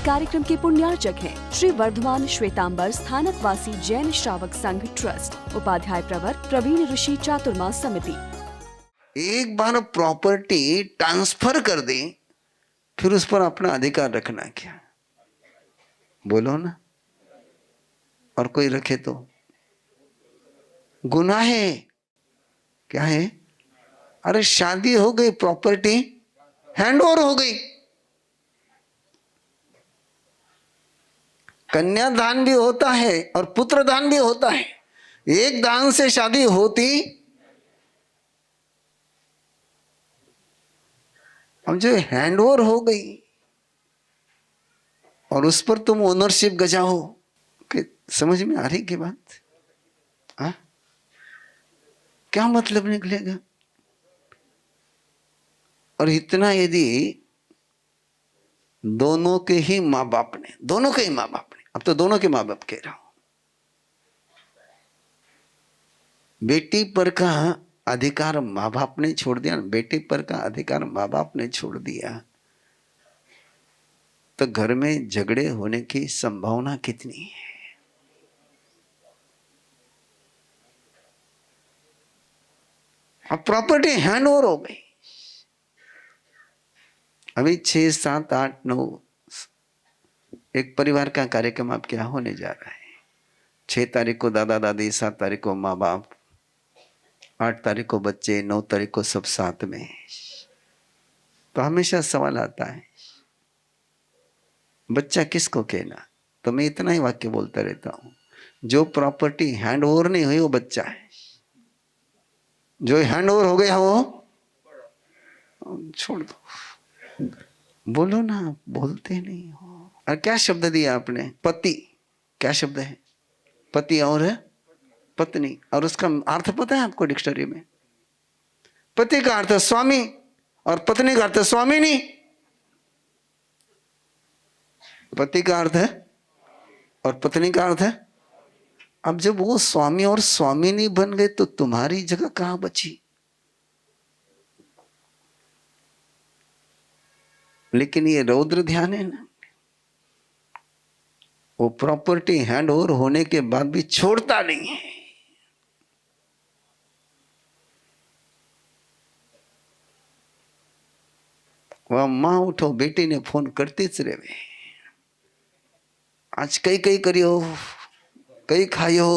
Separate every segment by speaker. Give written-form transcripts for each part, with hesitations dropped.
Speaker 1: कार्यक्रम के पुण्यार्चक हैं श्री वर्धमान श्वेतांबर स्थानक वासी जैन श्रावक संघ ट्रस्ट, उपाध्याय प्रवर प्रवीण ऋषि चातुर्मास समिति।
Speaker 2: एक बार प्रॉपर्टी ट्रांसफर कर दे, फिर उस पर अपना अधिकार रखना क्या? बोलो ना। और कोई रखे तो गुनाह है। क्या है? अरे शादी हो गई, प्रॉपर्टी हैंड ओवर हो गई। कन्यादान भी होता है और पुत्र दान भी होता है। एक दान से शादी होती, अब जो हैंड ओवर हो गई और उस पर तुम ओनरशिप गजाओ, कि समझ में आ रही की बात? आ? क्या मतलब निकलेगा? और इतना यदि दोनों के ही माँ बाप ने, अब तो दोनों के माँ बाप कह रहा हूं, बेटी पर का अधिकार माँ बाप ने छोड़ दिया, बेटी पर का अधिकार माँ बाप ने छोड़ दिया, तो घर में झगड़े होने की संभावना कितनी है? अब प्रॉपर्टी हैंड ओवर हो गई। अभी 6, 7, 8, 9 एक परिवार का कार्यक्रम अब क्या होने जा रहा है। 6 तारीख को दादा दादी, 7 तारीख को माँ बाप, 8 तारीख को बच्चे, 9 तारीख को सब साथ में। तो हमेशा सवाल आता है, बच्चा किसको कहना? तो मैं इतना ही वाक्य बोलता रहता हूं, जो प्रॉपर्टी हैंड ओवर नहीं हुई वो बच्चा है, जो हैंड ओवर हो गया वो छोड़ दो। बोलो ना, बोलते नहीं हो। और क्या शब्द दिया आपने? पति। क्या शब्द है? पति और पत्नी। और उसका अर्थ पता है आपको डिक्शनरी में? पति का अर्थ स्वामी और पत्नी का अर्थ स्वामिनी। पति का अर्थ है और पत्नी का अर्थ है। अब जब वो स्वामी और स्वामिनी बन गए तो तुम्हारी जगह कहां बची? लेकिन ये रौद्र ध्यान है ना, वो प्रॉपर्टी हैंड ओवर होने के बाद भी छोड़ता नहीं है। वह मां उठो, बेटी ने फोन करती ज रहे, आज कई कई करियो, कई खायो,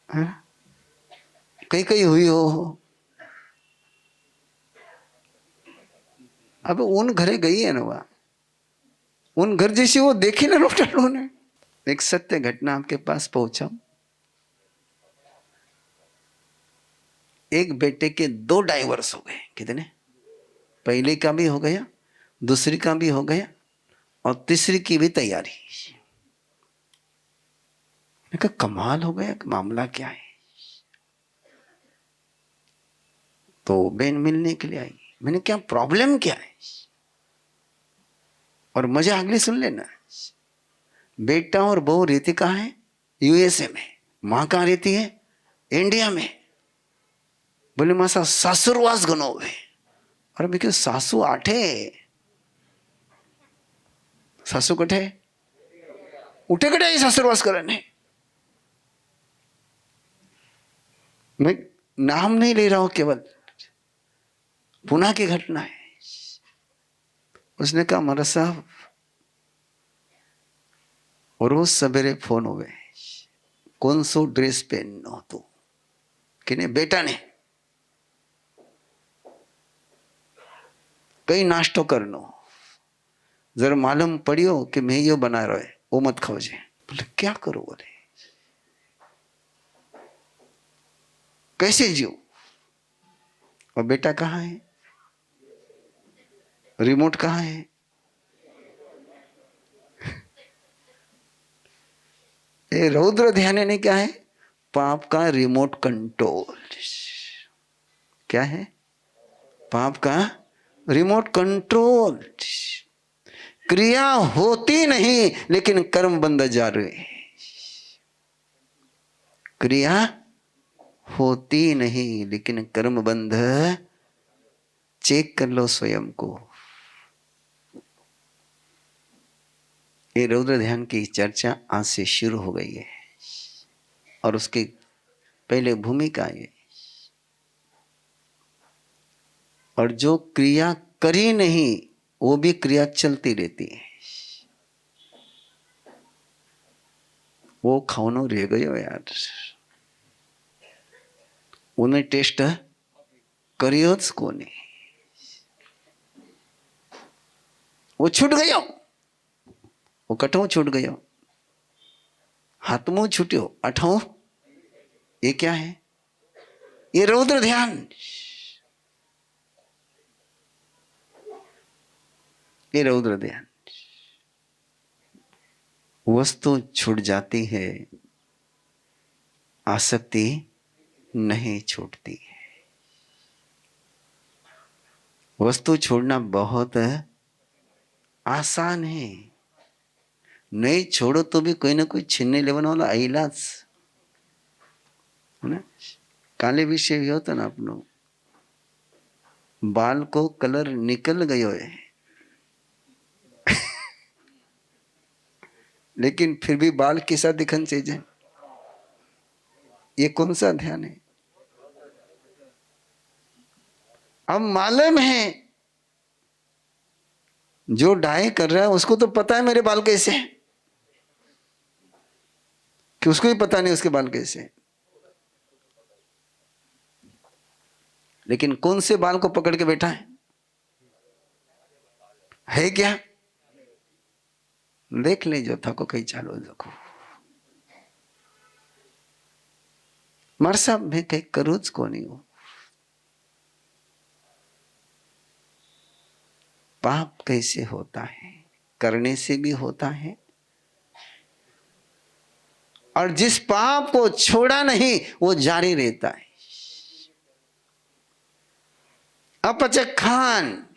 Speaker 2: कई कई हुई हो। अब उन घरे गई है ना, वह उन घर जैसी वो देखी ना रोटलों ने। एक सत्य घटना आपके पास पहुंचा। एक बेटे के 2 डाइवर्स हो गए। कितने? पहले का भी हो गया, दूसरी का भी हो गया और तीसरी की भी तैयारी। मैंने कहा कमाल हो गया, मामला क्या है? तो बहन मिलने के लिए आई। मैंने क्या प्रॉब्लम क्या है? और मजा अगली सुन लेना। बेटा और बहू रहती कहाँ है? यूएसए में। मां कहाँ रहती है? इंडिया में। बोले मासा सासुरवास गनो हुए। और मैं क्यों सासू आठे, सासू कठे उठे कटे आई सासुरवास करने। मैं नाम नहीं ले रहा हूं, केवल पुणे की घटना है। उसने कहा मरा साहब, और रोज सवेरे फोन हो गए, कौन सो ड्रेस पहनो तू? किने? बेटा ने। कई नाश्तो करनो, जरा मालूम पड़ियो कि मैं यो बना रहा है, वो मत खाओजे। बोले क्या करो? बोले कैसे जियो? और बेटा कहाँ है? रिमोट कहाँ है? ये रौद्र ध्यान ने क्या है? पाप का रिमोट कंट्रोल। क्या है? पाप का रिमोट कंट्रोल। क्रिया होती नहीं लेकिन कर्म बंद जा रहे। क्रिया होती नहीं लेकिन कर्म बंध। चेक कर लो स्वयं को। ये रौद्र ध्यान की चर्चा आज से शुरू हो गई है और उसकी पहले भूमिका ये, और जो क्रिया करी नहीं वो भी क्रिया चलती रहती है। वो खानो रह गयो यार, उन्हें टेस्ट करियो ज कोनी, वो छूट गयो, वो कठों छूट गयो, हाथमों छूट्यो, अठों ये क्या है? ये रौद्र ध्यान, ये रौद्र ध्यान। वस्तु छूट जाती है, आसक्ति नहीं छूटती है। वस्तु छोड़ना बहुत आसान है, नहीं छोड़ो तो भी कोई ना कोई छीनने लेवन वाला आईलाज है ना। काले विषय हो तो ना अपनो बाल को कलर निकल गयो है लेकिन फिर भी बाल कैसा दिखन चाहिए? ये कौन सा ध्यान है? अब मालूम है जो डाई कर रहा है उसको तो पता है मेरे बाल कैसे हैं, कि उसको ही पता नहीं उसके बाल कैसे हैं। लेकिन कौन से बाल को पकड़ के बैठा है क्या? देख ले जो था को कहीं चालो देखो मार साहब मैं कहीं करूज को नहीं हूं। पाप कैसे होता है? करने से भी होता है, और जिस पाप को छोड़ा नहीं वो जारी रहता है। अपचक खान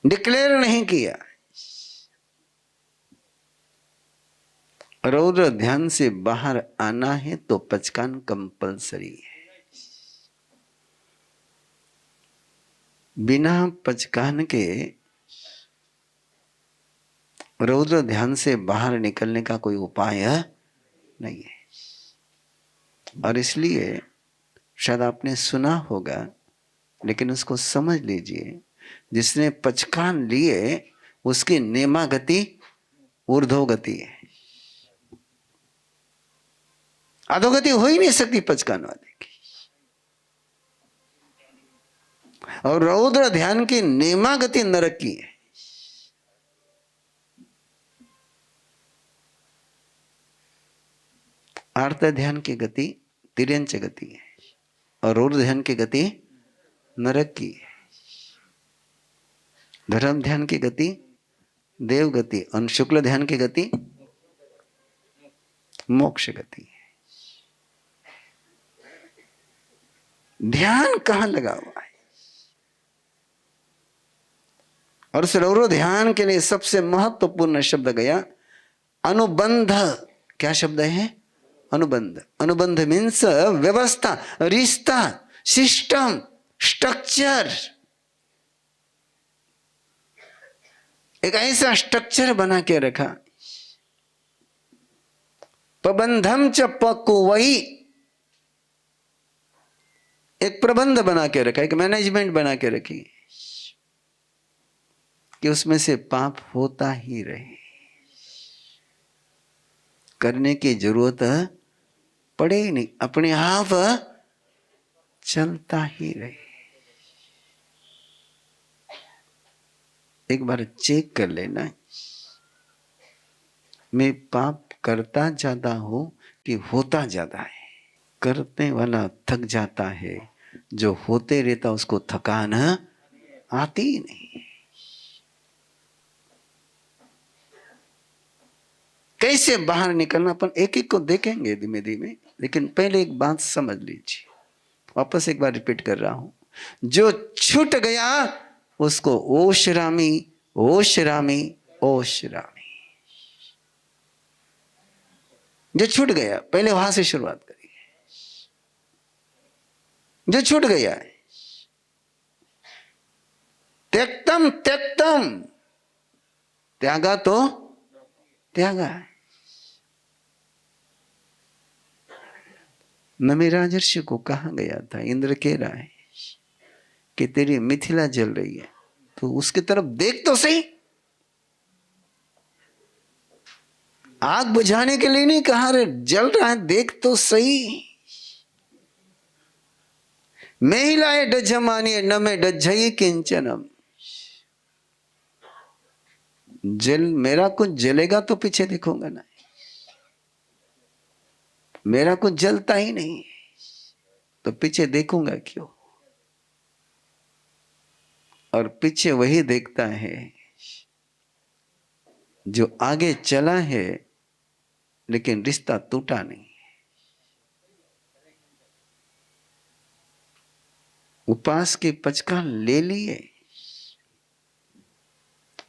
Speaker 2: डिक्लेयर नहीं किया, रौद्र ध्यान से बाहर आना है तो पचकान कंपलसरी है। बिना पचकान के रौद्र ध्यान से बाहर निकलने का कोई उपाय नहीं है। और इसलिए शायद आपने सुना होगा, लेकिन उसको समझ लीजिए, जिसने पचकान लिए उसकी नेमा गति ऊर्ध्वगति है, अधोगति हो ही नहीं सकती पचकान वाले की। और रौद्र ध्यान की नेमा गति नरक की है। आर्त ध्यान की गति तिर्यंच गति है और रौद्र ध्यान की गति नरक की है। धर्म ध्यान की गति देव गति और शुक्ल ध्यान की गति मोक्ष गति है। ध्यान कहां लगा हुआ है? और उस रौद्र ध्यान के लिए सबसे महत्वपूर्ण शब्द गया अनुबंध। क्या शब्द है? अनुबंध। अनुबंध मीन्स व्यवस्था, रिश्ता, सिस्टम, स्ट्रक्चर। एक ऐसा स्ट्रक्चर बना के रखा। प्रबंधम च पकुवई, एक प्रबंध बना के रखा, एक मैनेजमेंट बना के रखी कि उसमें से पाप होता ही रहे, करने की जरूरत पड़े ही नहीं, अपने आप चलता ही रहे। एक बार चेक कर लेना, मैं पाप करता ज्यादा हूं कि होता ज्यादा है। करने वाला थक जाता है, जो होते रहता उसको थकान आती ही नहीं। कैसे बाहर निकलना अपन एक एक को देखेंगे धीमे धीमे, लेकिन पहले एक बात समझ लीजिए। वापस एक बार रिपीट कर रहा हूं, जो छूट गया उसको ओशरामी ओशरामी ओशरामी। जो छूट गया, पहले वहां से शुरुआत करिए। जो छूट गया है, त्यक्तम त्यक्तम, त्यागा तो त्यागा है। नमिराजर्षि को कहा गया था, इंद्र कह रहा है कि तेरी मिथिला जल रही है तो उसकी तरफ देख तो सही। आग बुझाने के लिए नहीं कहा, रे जल रहा है देख तो सही। महिलाए डजमानी न में डज्जई किंचनम। जल मेरा कुछ जलेगा तो पीछे देखूंगा ना, मेरा कुछ जलता ही नहीं तो पीछे देखूंगा क्यों। और पीछे वही देखता है जो आगे चला है लेकिन रिश्ता टूटा नहीं। उपास के पचकान ले लिए,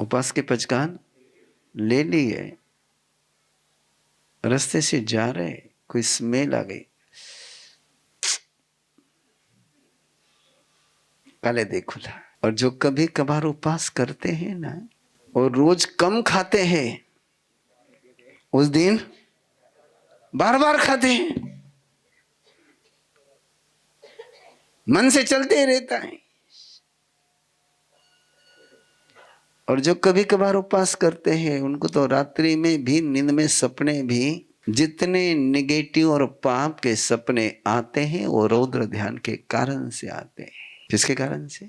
Speaker 2: उपास के पचकान ले लिए, रास्ते से जा रहे कोई स्मेल आ गई, काले देखुला। और जो कभी कभार उपास करते हैं ना और रोज कम खाते हैं, उस दिन बार बार खाते हैं, मन से चलते ही रहता है। और जो कभी कभार उपास करते हैं उनको तो रात्रि में भी, नींद में, सपने भी जितने निगेटिव और पाप के सपने आते हैं वो रौद्र ध्यान के कारण से आते हैं। किसके कारण से?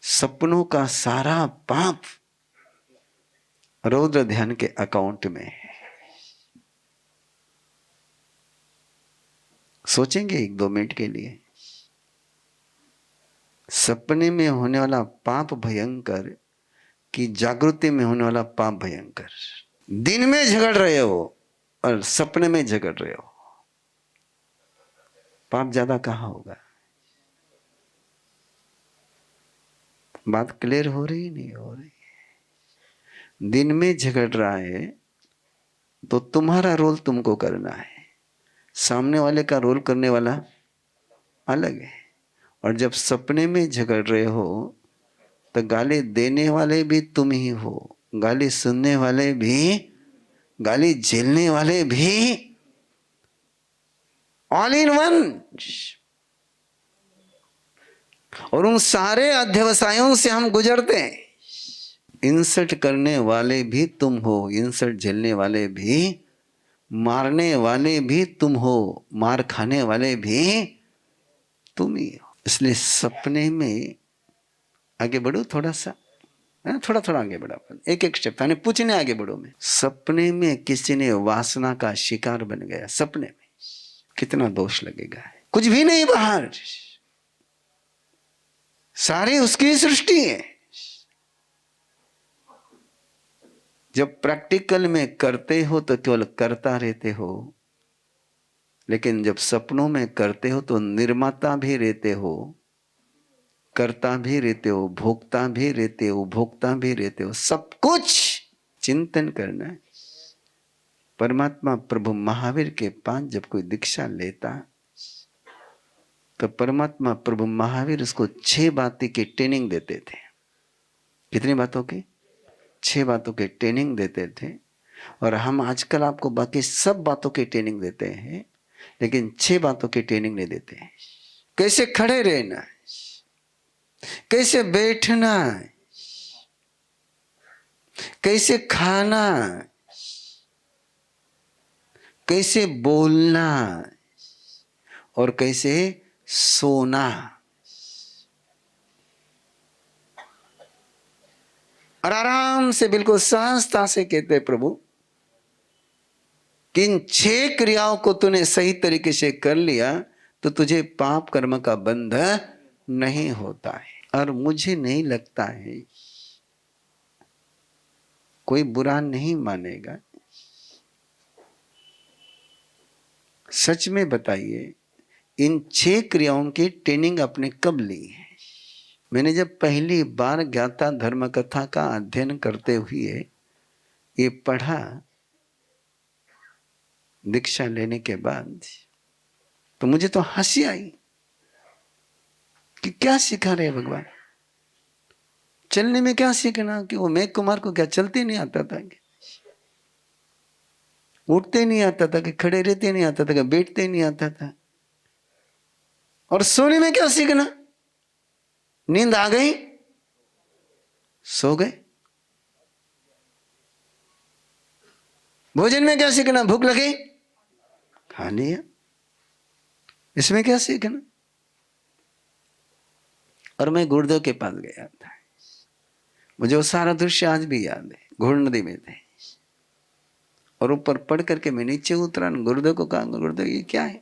Speaker 2: सपनों का सारा पाप रौद्र ध्यान के अकाउंट में है। सोचेंगे 1-2 मिनट के लिए, सपने में होने वाला पाप भयंकर कि जागृति में होने वाला पाप भयंकर? दिन में झगड़ रहे हो और सपने में झगड़ रहे हो, पाप ज्यादा कहां होगा? बात क्लियर हो रही नहीं हो रही? दिन में झगड़ रहा है तो तुम्हारा रोल तुमको करना है, सामने वाले का रोल करने वाला अलग है। और जब सपने में झगड़ रहे हो तो गाली देने वाले भी तुम ही हो, गाली सुनने वाले भी, गाली झेलने वाले भी, ऑल इन वन। और उन सारे अध्यवसायों से हम गुजरते हैं। इंसल्ट करने वाले भी तुम हो, इंसल्ट झेलने वाले भी, मारने वाले भी तुम हो, मार खाने वाले भी तुम ही हो। इसलिए सपने में आगे बढ़ो थोड़ा सा, थोड़ा थोड़ा आगे बढ़ा, एक एक स्टेप, यानी पूछने आगे बढ़ो। में सपने में किसी ने वासना का शिकार बन गया, सपने में कितना दोष लगेगा? कुछ भी नहीं बाहर, सारी उसकी सृष्टि है। जब प्रैक्टिकल में करते हो तो केवल करता रहते हो, लेकिन जब सपनों में करते हो तो निर्माता भी रहते हो, करता भी रहते हो, भोगता भी रहते हो, उपभोक्ता भी रहते हो। सब कुछ चिंतन करना है। परमात्मा प्रभु महावीर के पास जब कोई दीक्षा लेता तो परमात्मा प्रभु महावीर उसको 6 बातें की ट्रेनिंग देते थे। कितनी बातों की? 6 बातों की ट्रेनिंग देते थे। और हम आजकल आपको बाकी सब बातों की ट्रेनिंग देते हैं, लेकिन 6 बातों की ट्रेनिंग नहीं देते हैं। कैसे खड़े रहना, कैसे बैठना, कैसे खाना, कैसे बोलना और कैसे सोना। और आराम से बिल्कुल सहजता से कहते प्रभु कि इन 6 क्रियाओं को तूने सही तरीके से कर लिया तो तुझे पाप कर्म का बंध नहीं होता है। और मुझे नहीं लगता है कोई बुरा नहीं मानेगा। सच में बताइए, इन 6 क्रियाओं की ट्रेनिंग आपने कब ली है? मैंने जब पहली बार ज्ञाता धर्म कथा का अध्ययन करते हुए ये पढ़ा दीक्षा लेने के बाद, तो मुझे तो हंसी आई कि क्या सिखा रहे भगवान। चलने में क्या सीखना? कि वो मेघ कुमार को क्या चलते नहीं आता था, कि उठते नहीं आता था, कि खड़े रहते नहीं आता था, कि बैठते नहीं आता था? और सोने में क्या सीखना? नींद आ गई, सो गए। भोजन में क्या सीखना? भूख लगी, खा लिया। इसमें क्या सीखना? और मैं गुरुदेव के पास गया था, मुझे वो सारा दृश्य आज भी याद है। घोड़ नदी में थे और ऊपर पढ़ करके मैं नीचे उतरा, गुरुदेव को कहा, गुरुदेव ये क्या है?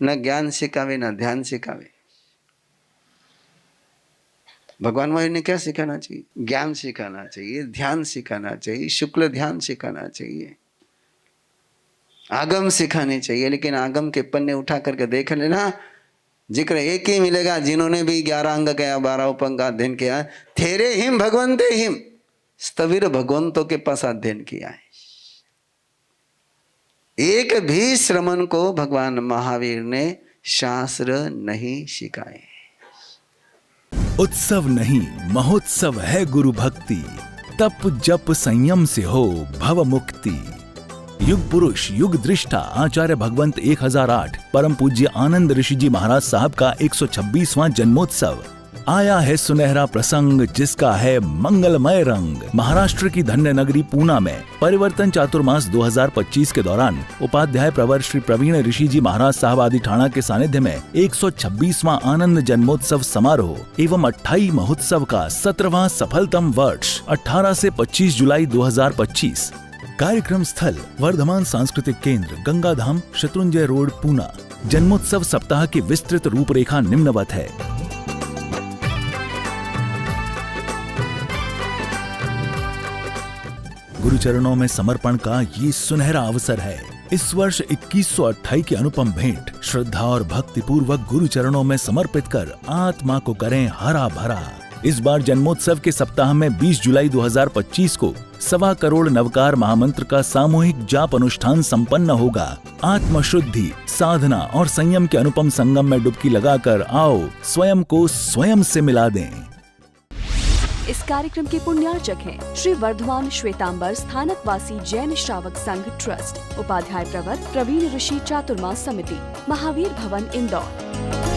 Speaker 2: न ज्ञान सिखावे न ध्यान सिखावे। भगवान महावीर ने क्या सिखाना चाहिए? ज्ञान सिखाना चाहिए, ध्यान सिखाना चाहिए, शुक्ल ध्यान सिखाना चाहिए, आगम सिखाने चाहिए। लेकिन आगम के पन्ने उठा करके देख लेना, जिक्र एक ही मिलेगा जिन्होंने भी 11 अंग का 12 उपंग का अध्ययन किया। थेरे हिम भगवंते हिम, स्थविर भगवंतों के पास अध्ययन किया है। एक भी श्रमण को भगवान महावीर ने शास्त्र नहीं सिखाए।
Speaker 3: उत्सव नहीं महोत्सव है गुरु भक्ति, तप जप संयम से हो भव मुक्ति। युग पुरुष युग दृष्टा आचार्य भगवंत 1008 परम पूज्य आनंद ऋषि जी महाराज साहब का 126वां जन्मोत्सव आया है सुनहरा प्रसंग, जिसका है मंगलमय रंग। महाराष्ट्र की धन्य नगरी पूना में परिवर्तन चातुर्मास 2025 के दौरान उपाध्याय प्रवर श्री प्रवीण ऋषि जी महाराज साहब आदि ठाणा के सानिध्य में 126वां आनंद जन्मोत्सव समारोह एवं 28 महोत्सव का 17वां सफलतम वर्ष 18 से 25 जुलाई 2025। कार्यक्रम स्थल वर्धमान सांस्कृतिक केंद्र, गंगाधाम, शत्रुंजय रोड, पूना। जन्मोत्सव सप्ताह की विस्तृत रूपरेखा निम्नवत है। गुरुचरणों में समर्पण का ये सुनहरा अवसर है। इस वर्ष 2128 की अनुपम भेंट श्रद्धा और भक्ति पूर्वक गुरुचरणों में समर्पित कर आत्मा को करें हरा भरा। इस बार जन्मोत्सव के सप्ताह में 20 जुलाई 2025 को 1.25 करोड़ नवकार महामंत्र का सामूहिक जाप अनुष्ठान संपन्न होगा। आत्मशुद्धि, साधना और संयम के अनुपम संगम में डुबकी लगाकर आओ स्वयं को स्वयं से मिला दें।
Speaker 1: इस कार्यक्रम के पुण्यार्चक हैं श्री वर्धमान श्वेतांबर स्थानकवासी जैन श्रावक संघ ट्रस्ट, उपाध्याय प्रवर प्रवीण ऋषि चातुर्मास समिति, महावीर भवन, इंदौर।